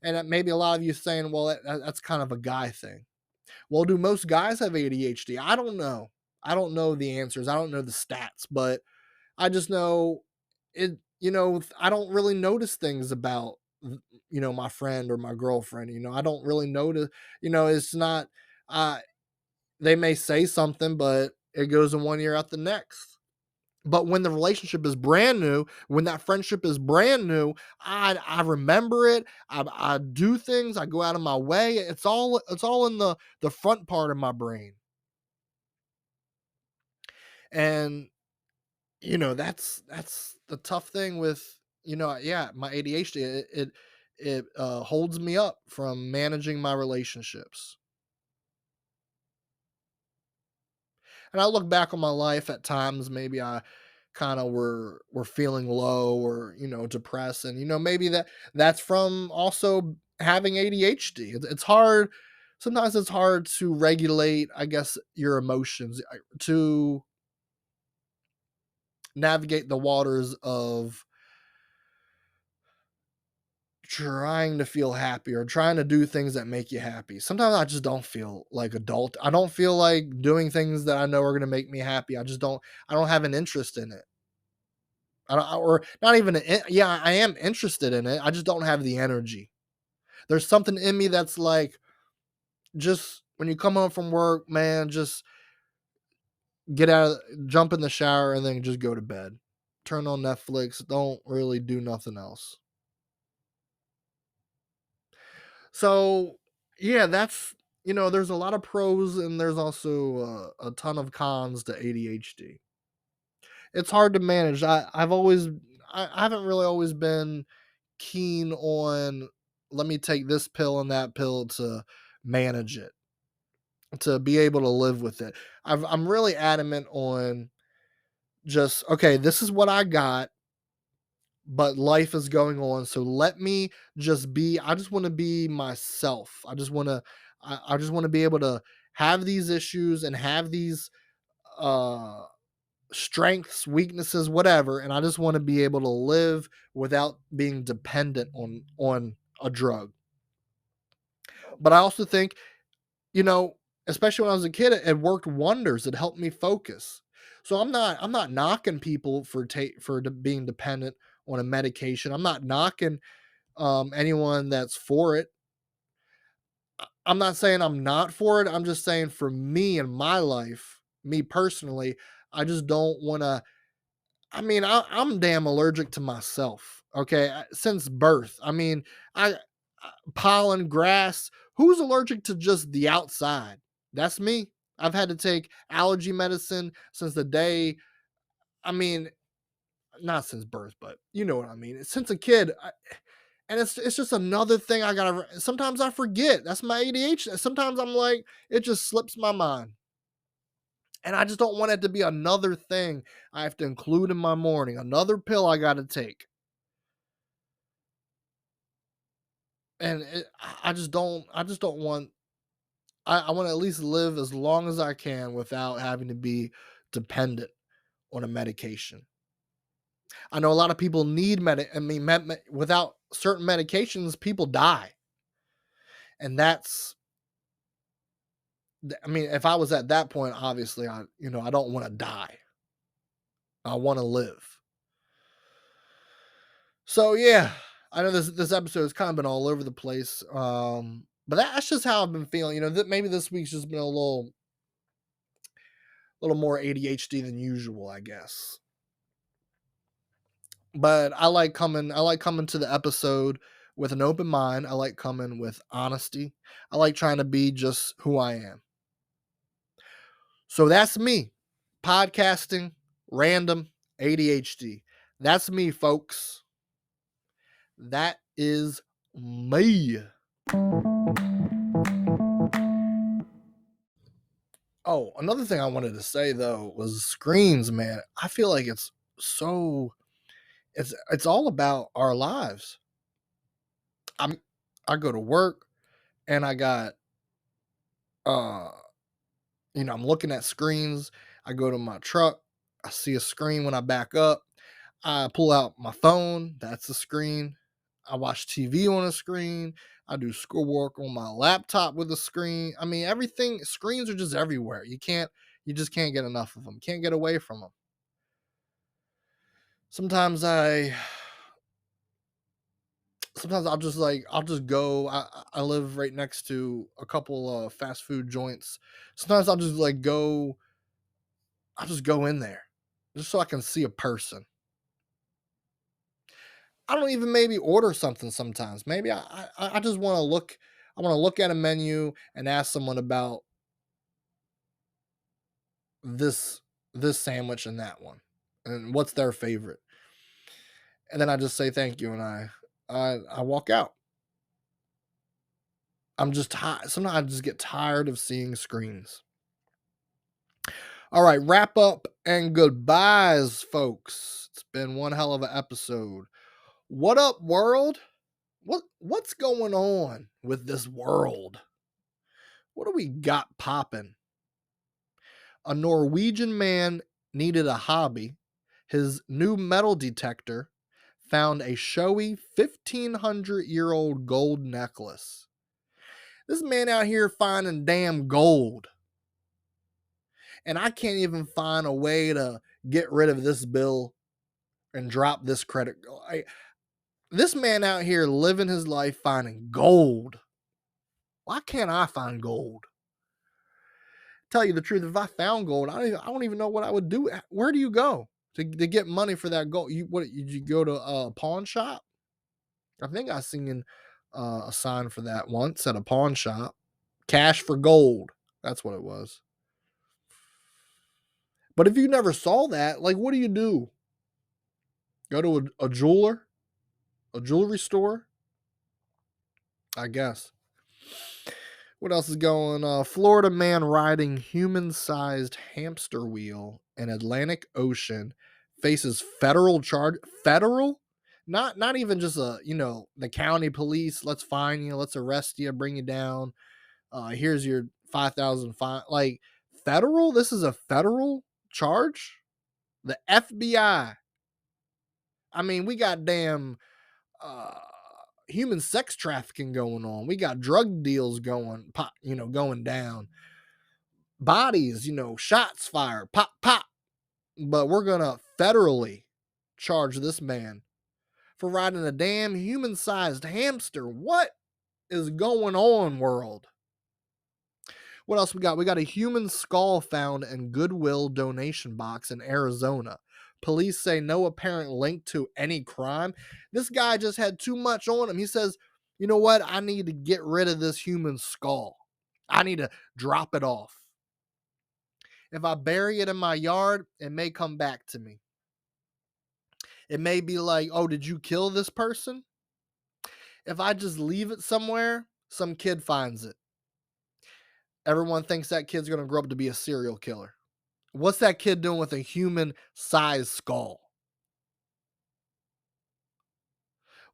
And maybe a lot of you saying, well, that's kind of a guy thing. Well, do most guys have ADHD? I don't know. I don't know the answers. I don't know the stats, but I just know it. I don't really notice things about my friend or my girlfriend. I don't really notice. It's not. Uh, they may say something, but it goes in one ear out the next. But when the relationship is brand new, when that friendship is brand new, I remember it. I do things. I go out of my way. It's all in the front part of my brain, and that's the tough thing with yeah, my ADHD. It holds me up from managing my relationships. And I look back on my life at times, maybe I kind of were feeling low or depressed, and maybe that's from also having ADHD. It's hard. Sometimes it's hard to regulate, I guess, your emotions, to navigate the waters of trying to feel happy or trying to do things that make you happy. Sometimes I just don't feel like adult. I don't feel like doing things that I know are going to make me happy. I don't have an interest in it. I don't, or not even yeah, I am interested in it. I just don't have the energy. There's something in me that's like, just when you come home from work, man, just jump in the shower and then just go to bed. Turn on Netflix. Don't really do nothing else. So, yeah, there's a lot of pros and there's also a ton of cons to ADHD. It's hard to manage. I haven't really always been keen on, let me take this pill and that pill to manage it, to be able to live with it. I'm really adamant on, just, okay, this is what I got, but life is going on. So let me I just want to be myself. I just want to be able to have these issues and have these uh strengths, weaknesses, whatever, and I just want to be able to live without being dependent on a drug. But I also think, you know, especially when I was a kid, it worked wonders. It helped me focus. So I'm not knocking people for being dependent on a medication. I'm not knocking anyone that's for it. I'm not saying I'm not for it. I'm just saying, for me in my life, me personally, I just don't want to. I mean, I'm damn allergic to myself. Okay, since birth. I mean, pollen, grass. Who's allergic to just the outside? That's me. I've had to take allergy medicine since the day. I mean, not since birth, but you know what I mean. Since a kid, and it's just another thing I gotta. Sometimes I forget. That's my ADHD. Sometimes I'm like, it just slips my mind, and I just don't want it to be another thing I have to include in my morning. Another pill I got to take, and I just don't. I just don't want. I want to at least live as long as I can without having to be dependent on a medication. I know a lot of people need I mean, without certain medications, people die, and I mean, if I was at that point, obviously, I don't want to die. I want to live. So yeah, I know this episode has kind of been all over the place, but that's just how I've been feeling. That maybe this week's just been a little more ADHD than usual, I guess. But I like coming to the episode with an open mind. I like coming with honesty. I like trying to be just who I am. So that's me. Podcasting, random, ADHD. That's me, folks. That is me. Oh, another thing I wanted to say though was screens, man. I feel like so it's all about our lives. I go to work and I got uh I'm looking at screens. I go to my truck, I see a screen when I back up. I pull out my phone, that's a screen. I watch TV on a screen. I do schoolwork on my laptop with a screen. I mean, everything, screens are just everywhere. You just can't get enough of them. Can't get away from them. Sometimes sometimes I'll just go. I live right next to a couple fast food joints. Sometimes I'll just go in there just so I can see a person. I don't even maybe order something sometimes. Maybe I just want to look. I want to look at a menu and ask someone about this this sandwich and that one, and what's their favorite. And then I just say thank you, and I walk out. I'm just tired. Sometimes I just get tired of seeing screens. All right, wrap up and goodbyes, folks. It's been one hell of an episode. What up, world? What's going on with this world? What do we got popping? A Norwegian man needed a hobby. His new metal detector found a showy 1500-year-old gold necklace. This man out here finding damn gold. And I can't even find a way to get rid of this bill and drop this credit. This man out here living his life finding gold. Why can't I find gold? Tell you the truth, if I found gold, I don't even know what I would do. Where do you go to get money for that gold? You go to a pawn shop? I think I seen a sign for that once at a pawn shop. Cash for gold. That's what it was. But if you never saw that, like, what do you do? Go to a jeweler, a jewelry store? I guess. What else is going? Florida man riding human-sized hamster wheel in Atlantic Ocean faces federal charge. Federal? Not even just the county police. Let's fine you. Let's arrest you. Bring you down. Here's your 5,000 fine. Like federal. This is a federal charge. The FBI. I mean, we got damn uh, human sex trafficking going on. We got drug deals going down. Bodies, shots fired, pop, pop. But we're gonna federally charge this man for riding a damn human-sized hamster. What is going on, world? What else we got? We got a human skull found in Goodwill donation box in Arizona. Police say no apparent link to any crime. This guy just had too much on him. He says, you know what? I need to get rid of this human skull. I need to drop it off. If I bury it in my yard, it may come back to me. It may be like, oh, did you kill this person? If I just leave it somewhere, some kid finds it. Everyone thinks that kid's going to grow up to be a serial killer. What's that kid doing with a human-sized skull?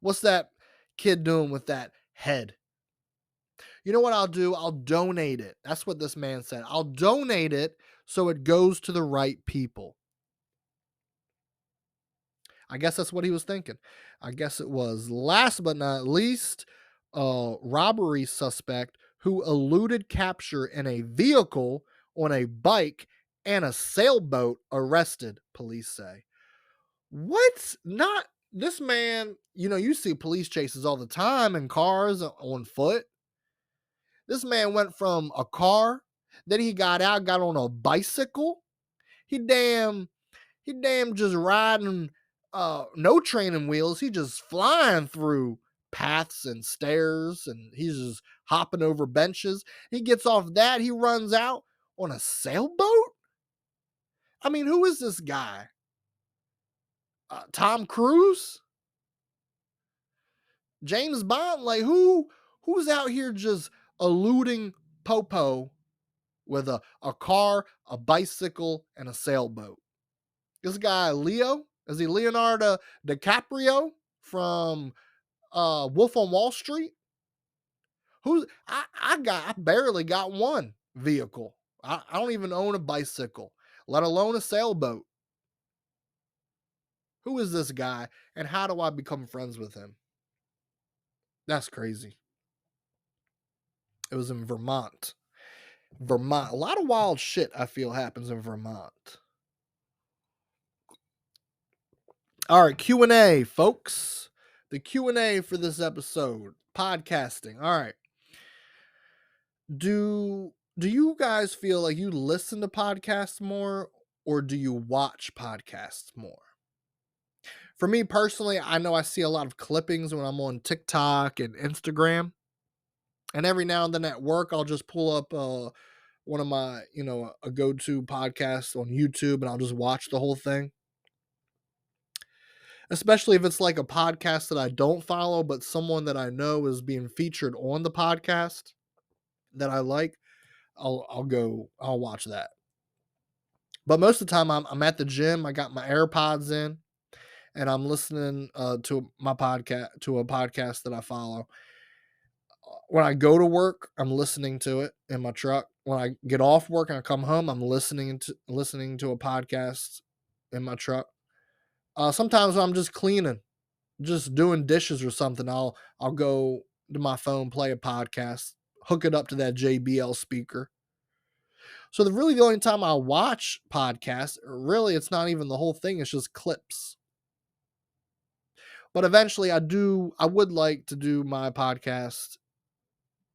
What's that kid doing with that head? You know what I'll do? I'll donate it. That's what this man said. I'll donate it so it goes to the right people. I guess that's what he was thinking. I guess it was. Last but not least, a robbery suspect who eluded capture in a vehicle on a bike and a sailboat arrested, police say. What's not this man? You see police chases all the time in cars on foot. This man went from a car, then he got out, got on a bicycle. He damn just riding no training wheels. He just flying through paths and stairs, and he's just hopping over benches. He gets off that, he runs out on a sailboat. I mean, who is this guy? Tom Cruise? James Bond? Like who's out here just eluding Popo with a car, a bicycle, and a sailboat? This guy Leo? Is he Leonardo DiCaprio from Wolf on Wall Street? I barely got one vehicle. I don't even own a bicycle, let alone a sailboat. Who is this guy, and how do I become friends with him? That's crazy. It was in Vermont. Vermont. A lot of wild shit I feel happens in Vermont. All right, Q&A, folks. the Q&A for this episode, podcasting. All right. Do you guys feel like you listen to podcasts more or do you watch podcasts more? For me personally, I know I see a lot of clippings when I'm on TikTok and Instagram, and every now and then at work I'll just pull up one of my, a go-to podcast on YouTube and I'll just watch the whole thing. Especially if it's like a podcast that I don't follow, but someone that I know is being featured on the podcast that I like, I'll watch that. But most of the time I'm at the gym, I got my AirPods in, and I'm listening to a podcast that I follow. When I go to work, I'm listening to it in my truck. When I get off work and I come home, I'm listening to a podcast in my truck. Sometimes when I'm just cleaning, just doing dishes or something, I'll go to my phone, play a podcast, hook it up to that JBL speaker. So the only time I watch podcasts, really, it's not even the whole thing, it's just clips. But eventually I would like to do my podcast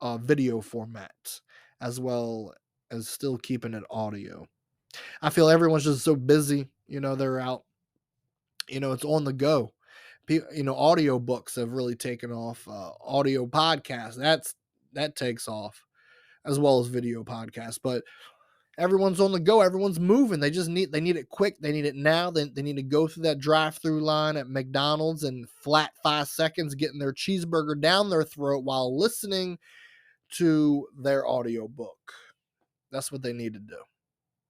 video format as well as still keeping it audio. I feel everyone's just so busy, they're out, it's on the go. Audio books have really taken off. Audio podcasts, that takes off, as well as video podcasts. But everyone's on the go. Everyone's moving. They need it quick. They need it now. They need to go through that drive-through line at McDonald's in flat 5 seconds, getting their cheeseburger down their throat while listening to their audio book. That's what they need to do.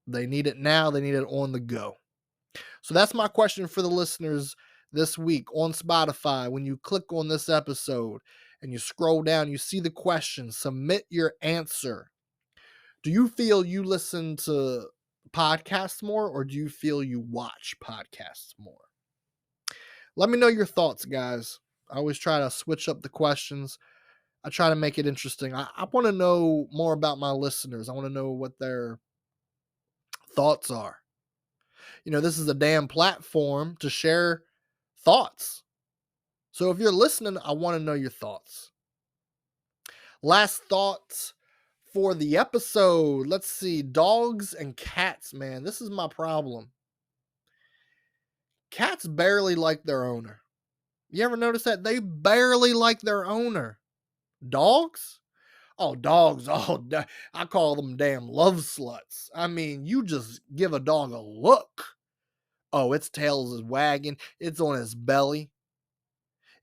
They need it now. They need it on the go. So that's my question for the listeners this week on Spotify. When you click on this episode and you scroll down, you see the question, submit your answer. Do you feel you listen to podcasts more or do you feel you watch podcasts more? Let me know your thoughts, guys. I always try to switch up the questions. I try to make it interesting. I want to know more about my listeners. I want to know what their thoughts are. This is a damn platform to share thoughts. So if you're listening, I want to know your thoughts. Last thoughts for the episode. Let's see. Dogs and cats, man. This is my problem. Cats barely like their owner. You ever notice that? They barely like their owner. Dogs? Oh, dogs. I call them damn love sluts. I mean, you just give a dog a look. Oh, its tail is wagging. It's on its belly.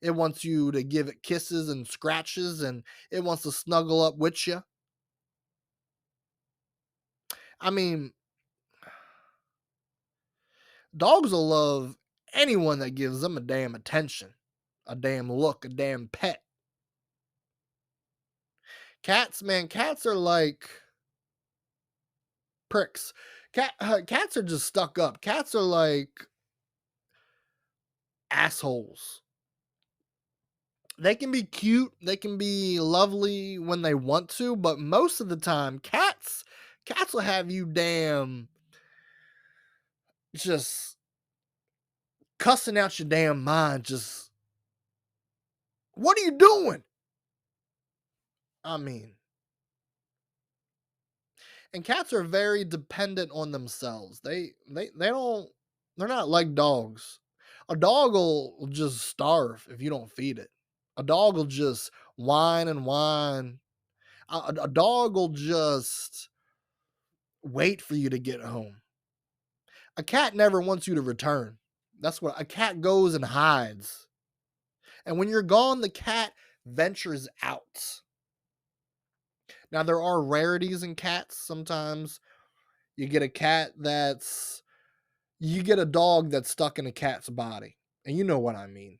It wants you to give it kisses and scratches, and it wants to snuggle up with you. I mean, dogs will love anyone that gives them a damn attention, a damn look, a damn pet. Cats, man, cats are like pricks. Cats are just stuck up. Cats are like assholes. They can be cute, they can be lovely when they want to, but most of the time, cats will have you damn just cussing out your damn mind. Just, what are you doing? I mean, and cats are very dependent on themselves. They don't. They're not like dogs. A dog will just starve if you don't feed it. A dog will just whine and whine. A dog will just wait for you to get home. A cat never wants you to return. That's what a cat goes and hides. And when you're gone, the cat ventures out. Now, there are rarities in cats. Sometimes you get you get a dog that's stuck in a cat's body. And you know what I mean.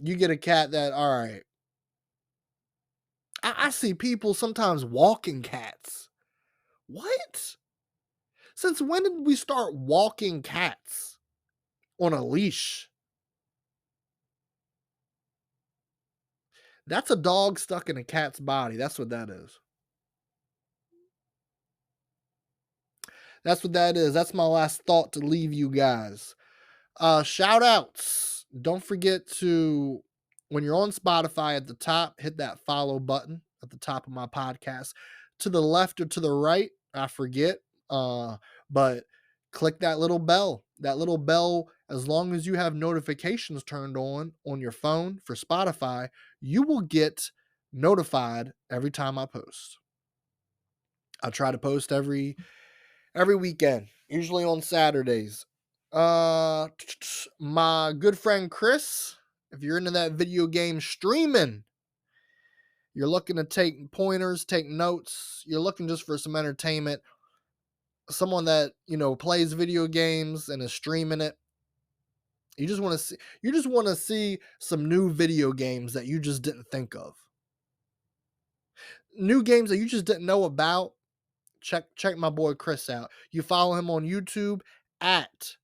You get a cat that, all right. I see people sometimes walking cats. What? Since when did we start walking cats on a leash? That's a dog stuck in a cat's body. That's what that is. That's what that is. That's my last thought to leave you guys. Shout outs. Don't forget to, when you're on Spotify at the top, hit that follow button at the top of my podcast. To the left or to the right, I forget. But click that little bell. That little bell, as long as you have notifications turned on your phone for Spotify, you will get notified every time I post. I try to post every weekend, usually on Saturdays. My good friend Chris, if you're into that video game streaming, you're looking to take pointers, take notes, you're looking just for some entertainment, someone that, plays video games and is streaming it. You just want to see some new video games that you just didn't think of. New games that you just didn't know about. Check my boy Chris out. You follow him on YouTube at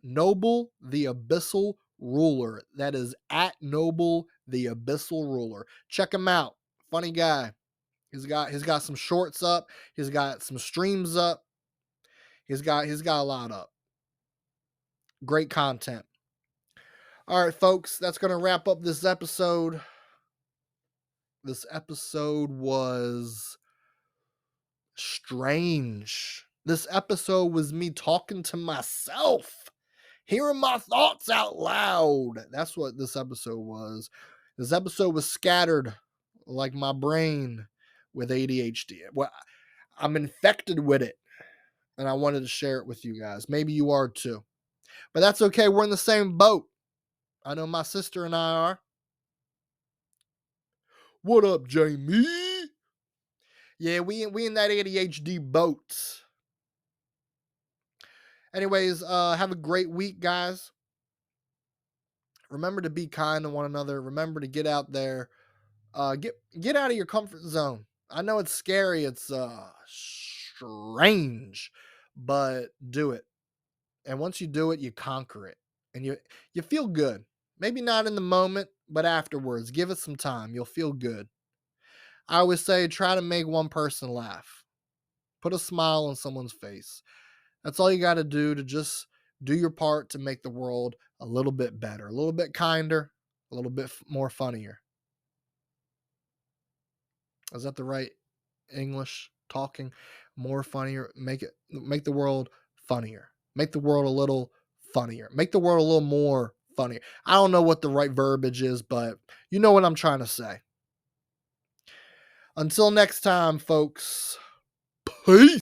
Noble the Abyssal Ruler. That is at Noble the Abyssal Ruler. Check him out. Funny guy. He's got some shorts up. He's got some streams up. He's got a lot up. Great content. All right, folks, that's going to wrap up this episode. This episode was strange. This episode was me talking to myself, hearing my thoughts out loud. That's what this episode was. This episode was scattered like my brain with ADHD. Well, I'm infected with it, and I wanted to share it with you guys. Maybe you are too. But that's okay. We're in the same boat. I know my sister and I are. What up, Jamie? Yeah, we in that ADHD boat. Anyways, have a great week, guys. Remember to be kind to one another. Remember to get out there. Get out of your comfort zone. I know it's scary. It's strange, but do it. And once you do it, you conquer it, and you feel good. Maybe not in the moment, but afterwards. Give it some time. You'll feel good. I always say, try to make one person laugh. Put a smile on someone's face. That's all you got to do to just do your part to make the world a little bit better, a little bit kinder, a little bit more funnier. Is that the right English talking? More funnier. Make the world funnier. Make the world a little funnier. Make the world a little more funnier. I don't know what the right verbiage is, but you know what I'm trying to say. Until next time, folks. Peace.